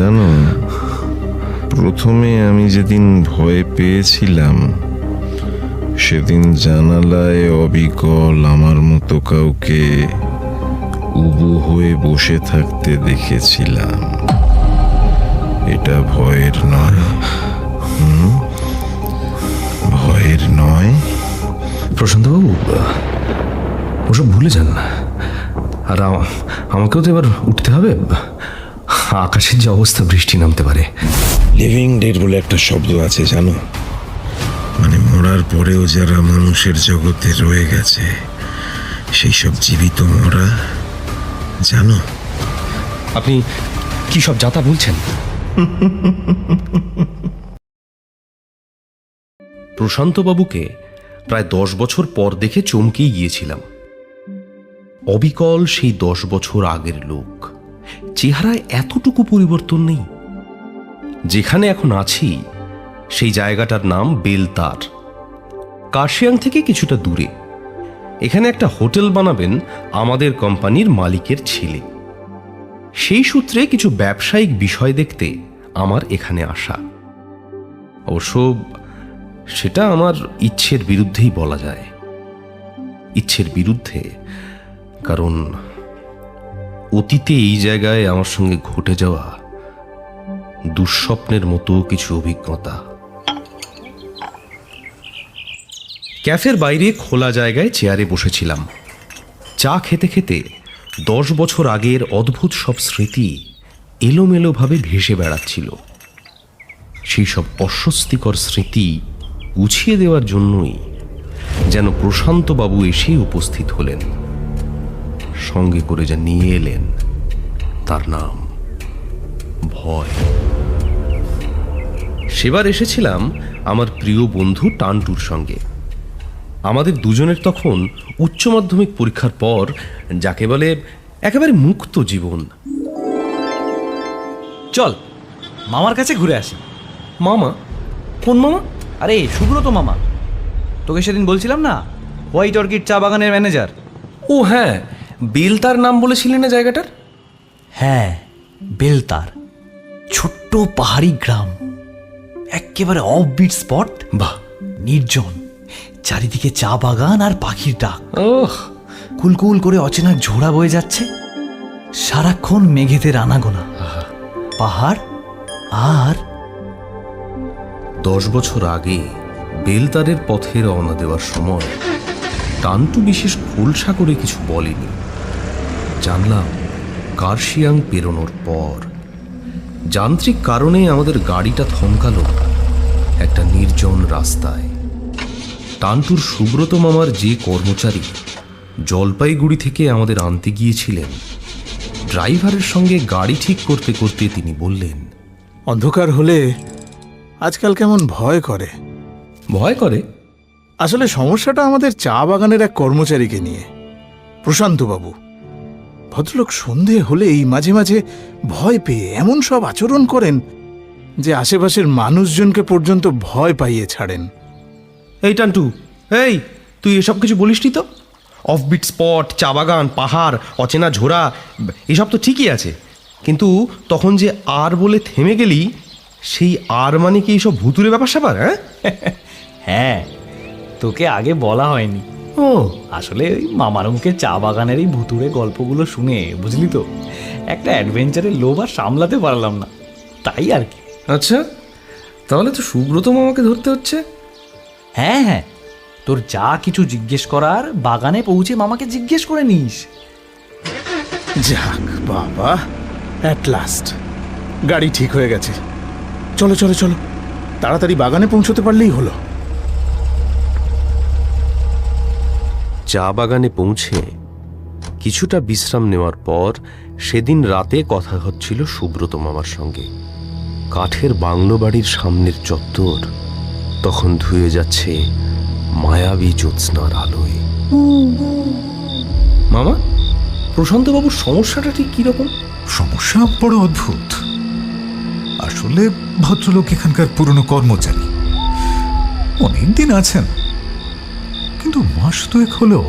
জানো, প্রথমে আমি যেদিন ভয় পেয়েছিলাম সেদিন জানালায় অবিকল আমার মতো কাউকে উবু হয়ে বসে থাকতে দেখেছিলাম। এটা ভয়ের নয়, ভয়ের নয়। প্রশান্তবাবু, ওসব ভুলে যান না। আর আমাকেও তো এবার উঠতে হবে। আকাশের যে অবস্থা, বৃষ্টি নামতে পারে। লিভিং ডেড বলে একটা শব্দ আছে জানো, মানে মরার পরেও যারা মানুষের জগতে রয়ে গেছে, সেই সব জীবিত মরা, জানো? আপনি কি সব যাতা বলছেন? প্রশান্তবাবুকে প্রায় 10 বছর পর দেখে চমকেই গিয়েছিলাম। অবিকল সেই 10 বছর আগের লোক, চেহারায় এতটুকু পরিবর্তন নেই। যেখানে এখন আছি সেই জায়গাটার নাম বেলতার, কার্শিয়াং থেকে কিছুটা দূরে। এখানে একটা হোটেল বানাবেন আমাদের কোম্পানির মালিকের ছেলে। সেই সূত্রে কিছু ব্যবসায়িক বিষয় দেখতে আমার এখানে আসা। অবশ্য সেটা আমার ইচ্ছের বিরুদ্ধেই বলা যায়। ইচ্ছের বিরুদ্ধে, কারণ অতীতে এই জায়গায় আমার সঙ্গে ঘটে যাওয়া দুঃস্বপ্নের মতো কিছু অভিজ্ঞতা। ক্যাফের বাইরে খোলা জায়গায় চেয়ারে বসেছিলাম। চা খেতে খেতে 10 বছর আগের অদ্ভুত সব স্মৃতি এলোমেলোভাবে ভেসে বেড়াচ্ছিল। সেই সব অস্বস্তিকর স্মৃতি গুছিয়ে দেওয়ার জন্যই যেন প্রশান্তবাবু এসে উপস্থিত হলেন। সঙ্গে করে যা নিয়ে এলেন তার নাম ভয়। সেবার এসেছিলাম আমার প্রিয় বন্ধু টান্টুর সঙ্গে। আমাদের দুজনের তখন উচ্চ মাধ্যমিক পরীক্ষার পর যাকে বলে একেবারে মুক্ত জীবন। চল মামার কাছে ঘুরে আসি। মামা? কোন মামা? আরে সুব্রত মামা, তোকে সেদিন বলছিলাম না, হোয়াইট অর্কিড চা বাগানের ম্যানেজার। ও হ্যাঁ, বেলতার নাম বলেছিলেন না জায়গাটার? হ্যাঁ, বেলতার, ছোট্ট পাহাড়ি গ্রাম, একেবারে অফবিট স্পট। বাহ, নির্জন, চারিদিকে চা বাগান আর পাখির ডাক। ওহ, কুলকুল করে অচেনা ঝোড়া বয়ে যাচ্ছে, সারাক্ষণ মেঘেদের আনাগোনা, পাহাড় আর 10 বছর আগে বেলতারের পথে রওনা দেওয়ার সময় টান্টু বিশেষ খোলসা করে কিছু বলেনি। জানলাম কার্শিয়াং পেরোনোর পর যান্ত্রিক কারণে আমাদের গাড়িটা থমকালো একটা নির্জন রাস্তায়। টান্টুর সুব্রত মামার যে কর্মচারী জলপাইগুড়ি থেকে আমাদের আনতে গিয়েছিলেন, ড্রাইভারের সঙ্গে গাড়ি ঠিক করতে করতে তিনি বললেন, অন্ধকার হলে আজকাল কেমন ভয় করে। ভয় করে? আসলে সমস্যাটা আমাদের চা বাগানের এক কর্মচারীকে নিয়ে, প্রশান্তবাবু। ভদ্রলোক সন্ধে হলেই মাঝে মাঝে ভয় পেয়ে এমন সব আচরণ করেন যে আশেপাশের মানুষজনকে পর্যন্ত ভয় পাইয়ে ছাড়েন। এই টান্টু, এই তুই এসব কিছু বলিসনি তো? অফবিট স্পট, চা বাগান, পাহাড়, অচেনা ঝোড়া, এসব তো ঠিকই আছে, কিন্তু তখন যে আর বলে থেমে গেলি, সেই আর মানে কি এইসব ভুতুরে ব্যাপার স্যাপার? হ্যাঁ হ্যাঁ, তোকে আগে বলা হয়নি। ও আসলে ওই মামার মুখে চা বাগানের এই ভুতুড়ে গল্পগুলো শুনে, বুঝলি তো, একটা অ্যাডভেঞ্চারের লোভ আর সামলাতে পারলাম না, তাই আর কি। আচ্ছা, তাহলে তো সুব্রত মামাকে ধরতে হচ্ছে। হ্যাঁ হ্যাঁ, তোর যা কিছু জিজ্ঞেস করার বাগানে পৌঁছে মামাকে জিজ্ঞেস করে নিস। যাক বাবা, অ্যাট লাস্ট গাড়ি ঠিক হয়ে গেছে। চলো চলো চলো, তাড়াতাড়ি বাগানে পৌঁছতে পারলেই হলো। চা বাগানে পৌঁছে কিছুটা বিশ্রাম নেওয়ার পর সেদিন রাতে কথা হচ্ছিল সুব্রত মামার সঙ্গে। কাঠের বাংলো বাড়ির সামনের চত্বর তখন ধুয়ে যাচ্ছে মায়াবী জ্যোৎস্নার আলোয়। মামা, প্রশান্তবাবুর সমস্যাটা ঠিক কিরকম? সমস্যা বড় অদ্ভুত। আসলে ভদ্রলোক এখানকার পুরনো কর্মচারী, অনেকদিন আছেন, কিন্তু মাস দুয়েক হলেও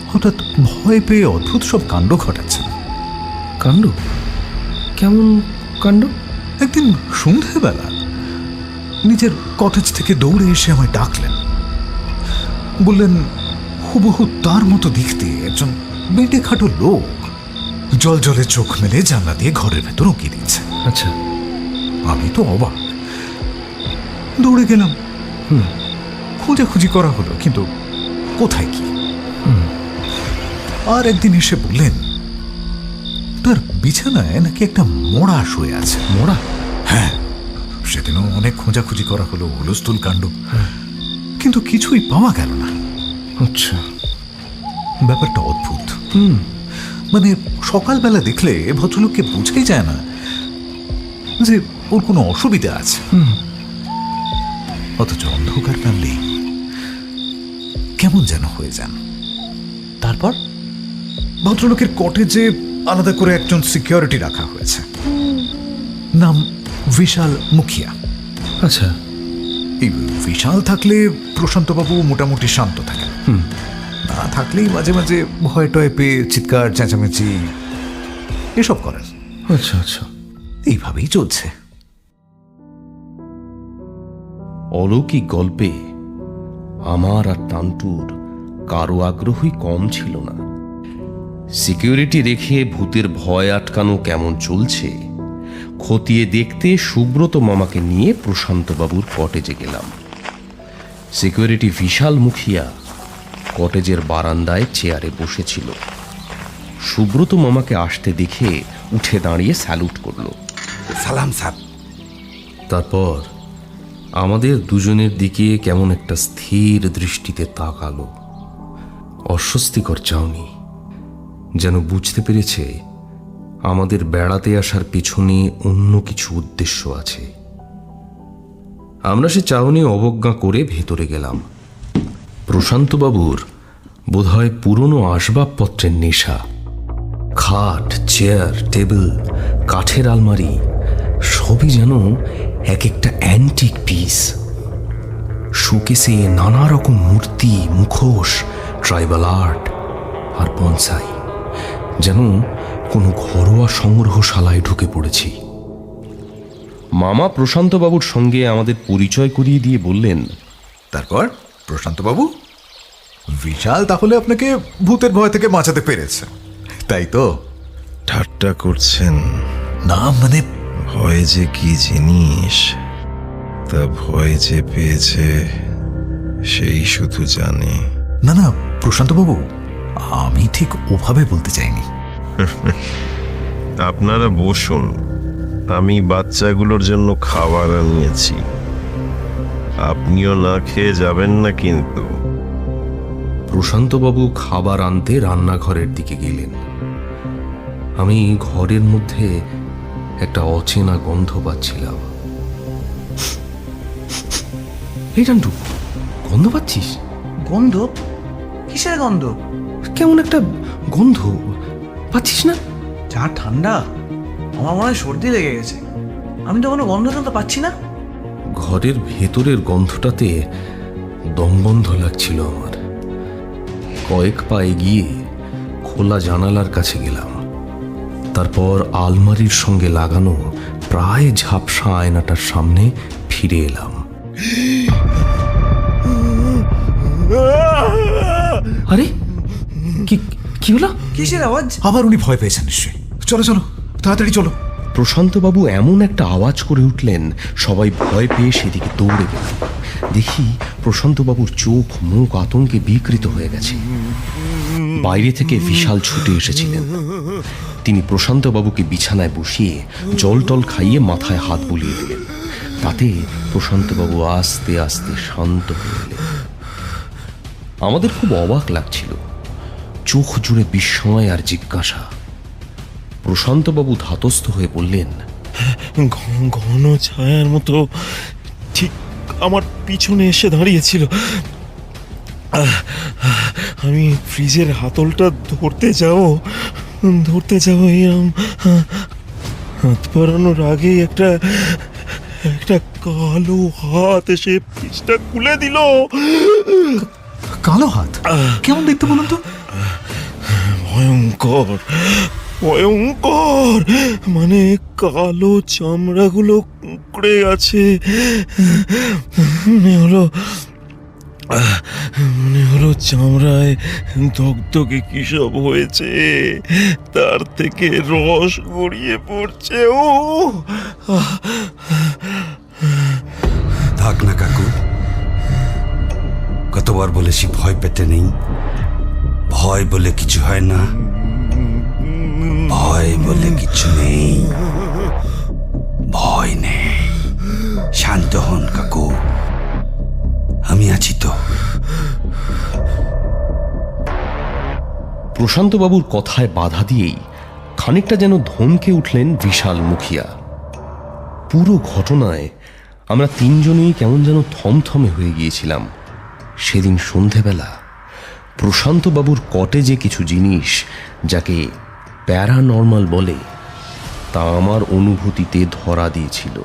হঠাৎ ভয় পেয়ে অদ্ভুত সব কাণ্ড ঘটাচ্ছেন। কাণ্ড? কেমন কাণ্ড? একদিন সন্ধেবেলা নিজের কটেজ থেকে দৌড়ে এসে আমায় ডাকলেন। বললেন হুবহু তার মতো দেখতে একজন বেটে খাটো লোক জল জলে চোখ মেলে জানলা দিয়ে ঘরের ভেতর উঁকি দিচ্ছে। আচ্ছা। আমি তো অবাক, দৌড়ে গেলাম। খোঁজাখুঁজি করা হলো, কিন্তু কোথায় কি। আর একদিন এসে বললেন তার বিছানায় নাকি একটা মোড়া শুয়ে আছে। মোড়া? হ্যাঁ, সেদিনও অনেক খোঁজাখুঁজি করা হলো, হুলস্থুল কাণ্ড, কিন্তু কিছুই পাওয়া গেল না। আচ্ছা। ব্যাপারটা অদ্ভুত। মানে সকালবেলা দেখলে ভদ্রলোককে বোঝাই যায় না যে ওর কোনো অসুবিধা আছে, অথচ অন্ধকার নামলেই কেমন যেন হয়ে যান। তারপর? ভদ্রলোকের কটেজে আলাদা করে একজন সিকিউরিটি রাখা হয়েছে, নাম বিশাল মুখিয়া। আচ্ছা। এই বিশাল থাকলে প্রশান্তবাবু মোটামুটি শান্ত থাকেন, না থাকলেই মাঝে মাঝে ভয় টয় পেয়ে চিৎকার চেঁচামেচি এসব করেন। আচ্ছা আচ্ছা। এইভাবেই চলছে। অলৌকিক গল্পে আমার আর টান্টুর কারো আগ্রহই কম ছিল না। সিকিউরিটি রেখে ভূতের ভয় আটকানো কেমন চলছে খতিয়ে দেখতে সুব্রত মামাকে নিয়ে প্রশান্তবাবুর কটেজে গেলাম। সিকিউরিটি বিশাল মুখিয়া কটেজের বারান্দায় চেয়ারে বসেছিল। সুব্রত মামাকে আসতে দেখে উঠে দাঁড়িয়ে স্যালুট করলো। সালাম স্যার। তারপর আমাদের দুজনের দিকে কেমন একটা স্থির দৃষ্টিতে তাকালো। অস্বস্তিকর চাউনি, যেন বুঝতে পেরেছে আমাদের বেড়াতে আসার পিছনে অন্য কিছু উদ্দেশ্য আছে। আমরা সে চাউনি অবজ্ঞা করে ভেতরে গেলাম। প্রশান্তবাবুর বোধহয় পুরনো আসবাবপত্রের নেশা। খাট, চেয়ার, টেবিল, কাঠের আলমারি সবই যেন এক একটা অ্যান্টিক পিস। শোকেসে নানা রকম মূর্তি, মুখোশ, ট্রাইবাল আর্ট আর বনসাই, যেন কোনো ঘরোয়া সংগ্রহশালায় ঢুকে পড়েছি। মামা প্রশান্তবাবুর সঙ্গে আমাদের পরিচয় করিয়ে দিয়ে বললেন, তারপর প্রশান্তবাবু, বিশাল তাহলে আপনাকে ভূতের ভয় থেকে বাঁচাতে পেরেছে, তাই তো? ঠাট্টা করছেন? না মানে ভয় যে কি জিনিস তা ভয় যে পেয়েছে সেই শুধু জানে। না না প্রশান্তবাবু, আমি ঠিক ওভাবে বলতে চাইনি। আপনারা বসুন, আমি বাচ্চাগুলোর জন্য খাবার আনিয়েছি। আপনিও না খেয়ে যাবেন না কিন্তু। প্রশান্তবাবু খাবার আনতে রান্নাঘরের দিকে গেলেন। আমি ঘরের মধ্যে একটা অচেনা গন্ধ পাচ্ছিলাম। এই টান্টু, গন্ধ পাচ্ছিস? গন্ধ? কিসের গন্ধ? কেমন একটা গন্ধ পাচ্ছিস না? যা ঠান্ডা, আমার মনে হয় সর্দি লেগে গেছে। আমি তো কোনো গন্ধ টন্ধ পাচ্ছি না। ঘরের ভেতরের গন্ধটাতে দমবন্ধ লাগছিল আমার। কয়েক পা এগিয়ে খোলা জানালার কাছে গেলাম। তারপর আলমারির সঙ্গে লাগানো প্রায় ঝাপসা আয়নাটার সামনে ফিরে এলাম। আরে কি কি হলো? কিসের আওয়াজ? আবার উনি ভয় পেয়েছেন নিশ্চয়ই। চলো চলো তাড়াতাড়ি চলো। প্রশান্তবাবু এমন একটা আওয়াজ করে উঠলেন, সবাই ভয় পেয়ে সেদিকে দৌড়ে গেল। দেখি প্রশান্তবাবুর চোখ মুখ আতঙ্কে বিকৃত হয়ে গেছে। বাইরে থেকে বিশাল ছুটে এসেছিলেন। তিনি প্রশান্তবাবুকে বিছানায় বসিয়ে জল টল খাইয়ে মাথায় হাত বুলিয়ে দিলেন। তাতে প্রশান্তবাবু আস্তে আস্তে শান্ত হয়ে এলেন। আমাদের খুব অবাক লাগছিল, চোখ জুড়ে বিস্ময় আর জিজ্ঞাসা। প্রশান্তবাবু ধাতস্থ হয়ে বললেন, ঘন ছায়ার মতো ঠিক আমার পিছনে এসে দাঁড়িয়েছিল। আমি ফ্রিজের হাতলটা ধরতে যাবো এরম হাত বাড়ানোর আগেই একটা কালো হাত এসে ফ্রিজটা খুলে দিল। কালো হাত? কেমন দেখতে বলুন তো? ভয়ঙ্কর, ভয়ঙ্কর, মানে কালো চামড়াগুলো কুঁকড়ে আছে। মনে হলো চামড়ায় দগদগে কি সব হয়েছে, তার থেকে রস গড়িয়ে পড়ছে। ও থাক না কাকু, কতবার বলেছি ভয় পেতে নেই। ভয় বলে কিছু হয় না, ভয় বলে কিছু নেই, ভয় নেই। শান্ত হন কাকু, আমি আছি তো। প্রশান্তবাবুর কথায় বাধা দিয়েই খানিকটা যেন ধমকে উঠলেন বিশাল মুখিয়া। পুরো ঘটনায় আমরা তিনজনেই কেমন যেন থমথমে হয়ে গিয়েছিলাম। সেদিন সন্ধেবেলা প্রশান্তবাবুর কটেজে কিছু জিনিস, যাকে প্যারানর্মাল বলে, তা আমার অনুভূতিতে ধরা দিয়েছিল।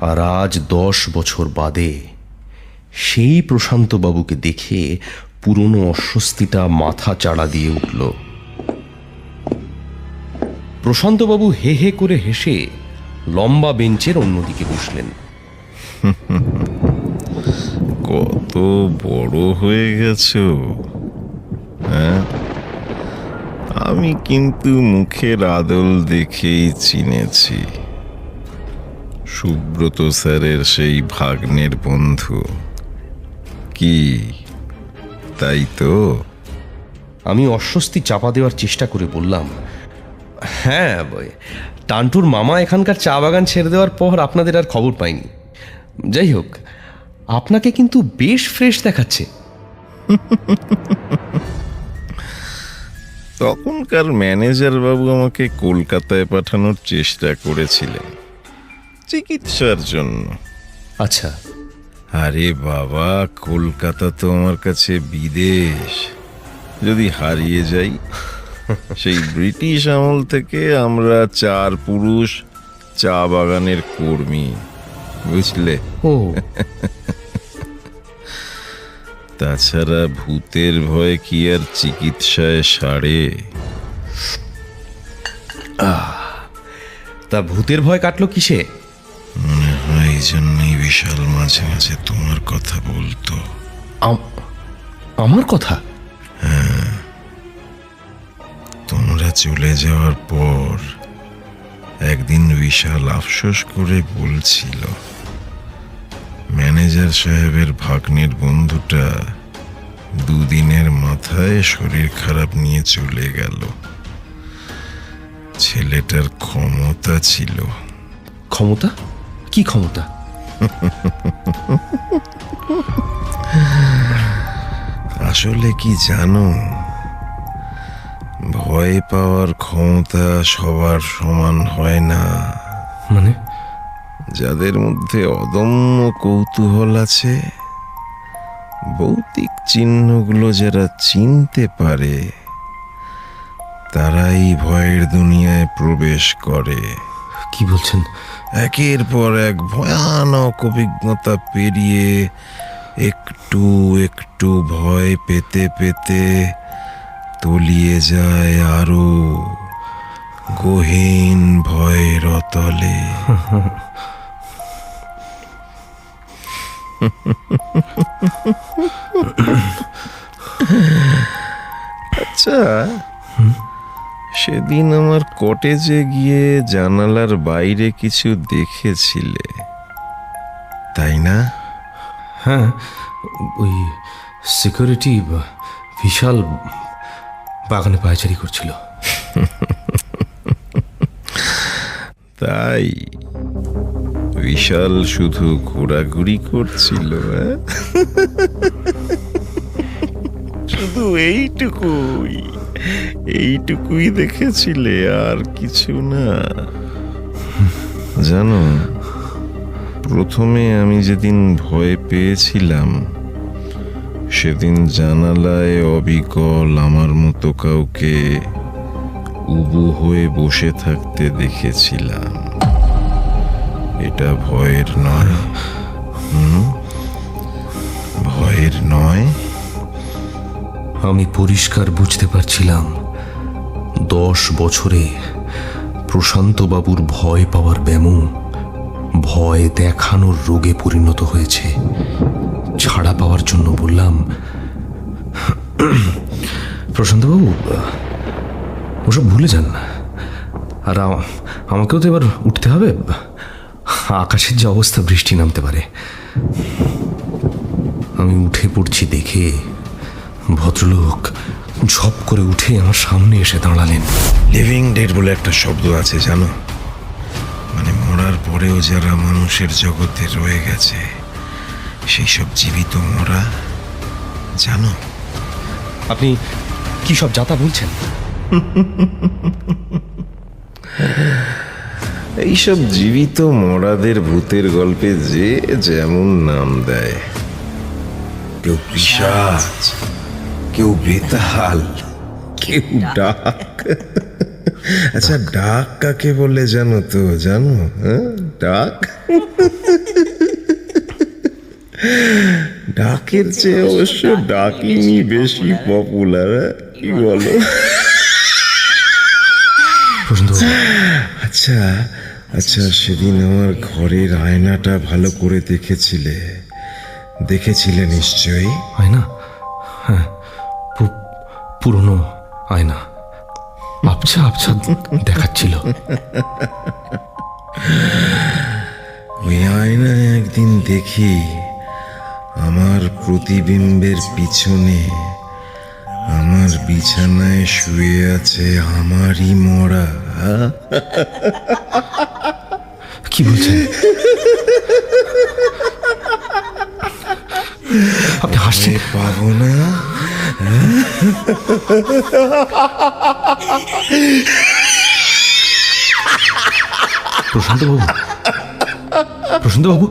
আর আজ 10 বছর বাদে সেই প্রশান্তবাবুকে দেখে পুরনো অস্বস্তিটা মাথা চাড়া দিয়ে উঠল। প্রশান্তবাবু হে হে করে হেসে লম্বা বেঞ্চের অন্যদিকে বসলেন। কত বড় হয়ে গেছো, হ্যাঁ? আমি কিন্তু মুখের আদল দেখেই চিনেছি। সুব্রত স্যারের সেই ভাগ্নের বন্ধু, কি তাই তো? আমি অস্বস্তি চাপা দেওয়ার চেষ্টা করে বললাম, হ্যাঁ, টান্টুর মামা এখানকার চা বাগান ছেড়ে দেওয়ার পর আপনাদের আর খবর পাইনি। যাই হোক, আপনাকে কিন্তু বেশ ফ্রেশ দেখাচ্ছে। তখনকার ম্যানেজার বাবু আমাকে কলকাতায় পাঠানোর চেষ্টা করেছিলেন চিকিৎসার জন্য। আচ্ছা। আরে বাবা, কলকাতা তো আমার কাছে বিদেশ। যদি হারিয়ে যাই, সেই ব্রিটিশ আমল থেকে আমরা 4 পুরুষ চা বাগানের কর্মী, বুঝলে? ও, তাছাড়া ভূতের ভয় কি আর চিকিৎসায় সারে? তা ভূতের ভয় কাটলো কিসে? মনে হয় এই জন্যই বিশাল মাঝে মাঝে তোমার কথা বলতো। আমার কথা? তোমরা চলে যাওয়ার পর একদিন বিশাল আফসোস করে বলছিল, ম্যানেজার সাহেবের ভাগ্নের বন্ধুটা 2 দিনের মাথায় শরীর খারাপ নিয়ে চলে গেল। ছেলেটার ক্ষমতা ছিল। ক্ষমতা? কি ক্ষমতা? আসলে কি জানো, ভয় পাওয়ার ক্ষমতা সবার সমান হয় না। মানে? যাদের মধ্যে অদম্য কৌতূহল আছে, ভৌতিক চিহ্নগুলো যারা চিনতে পারে, তারাই ভয়ের দুনিয়ায় প্রবেশ করে। কি বলছেন? একের পর এক ভয়ানক অভিজ্ঞতা পেরিয়ে একটু একটু ভয় পেতে পেতে তলিয়ে যায় আরো গহীন ভয়ের অতলে। আচ্ছা, সেদিন আমার কটেজে গিয়ে জানালার বাইরে কিছু দেখেছিলে, তাই না? হ্যাঁ, ওই সিকিউরিটি বিশাল বাগানে পায়চারি করছিল। তাই বিশাল শুধু ঘোরাঘুরি করছিল? শুধু এইটুকুই দেখেছিলে, আর কিছু না? জানো, প্রথমে আমি যেদিন ভয় পেয়েছিলাম, সেদিন জানালায় অবিকল আমার মতো কাউকে উবু হয়ে বসে থাকতে দেখেছিলাম। এটা ভয়ের নয়, ভয়ের নয়। আমি পরিষ্কার বুঝতে পারছিলাম 10 বছরে প্রশান্তবাবুর ভয় পাওয়ার ব্যামো ভয় দেখানোর রোগে পরিণত হয়েছে। ছাড়া পাওয়ার জন্য বললাম, প্রশান্তবাবু ওসব ভুলে যান, আর আমাকেও তো এবার উঠতে হবে। আকাশের যে অবস্থা, বৃষ্টি নামতে পারে। আমি উঠে পড়ছি দেখে ভদ্রলোক ঝপ করে উঠে আমার সামনে এসে দাঁড়ালেন। লিভিং ডেড বলে একটা শব্দ আছে জানো, মানে মরার পরেও যারা মানুষের জগতে রয়ে গেছে, সেই সব জীবিত মরা, জানো? আপনি কি সব যাতা বলছেন? এইসব জীবিত মরাদের ভূতের গল্পে যে যেমন নাম দেয়, কেউ পিশাচ, কেউ বেতাল, কেউ ডাক। আচ্ছা, ডাক কাকে বলে জানো তো? জানো? হ্যাঁ, ডাক ডাকের চেয়ে অবশ্য ডাকিনি বেশি পপুলার, কি বলো? আচ্ছা আচ্ছা, সেদিন আমার ঘরের আয়নাটা ভালো করে দেখেছিলে নিশ্চয়ই? আয়না? হ্যাঁ, পুরনো আয়না, আবছা আবছা দেখাচ্ছিল। ওই আয়নায় একদিন দেখি আমার প্রতিবিম্বের পিছনে আমার বিছানায় শুয়ে আছে আমারই মরা। কি বলছেন? আপনি হাসছেন? পাবো না? প্রশান্তবাবু, প্রশান্তবাবু,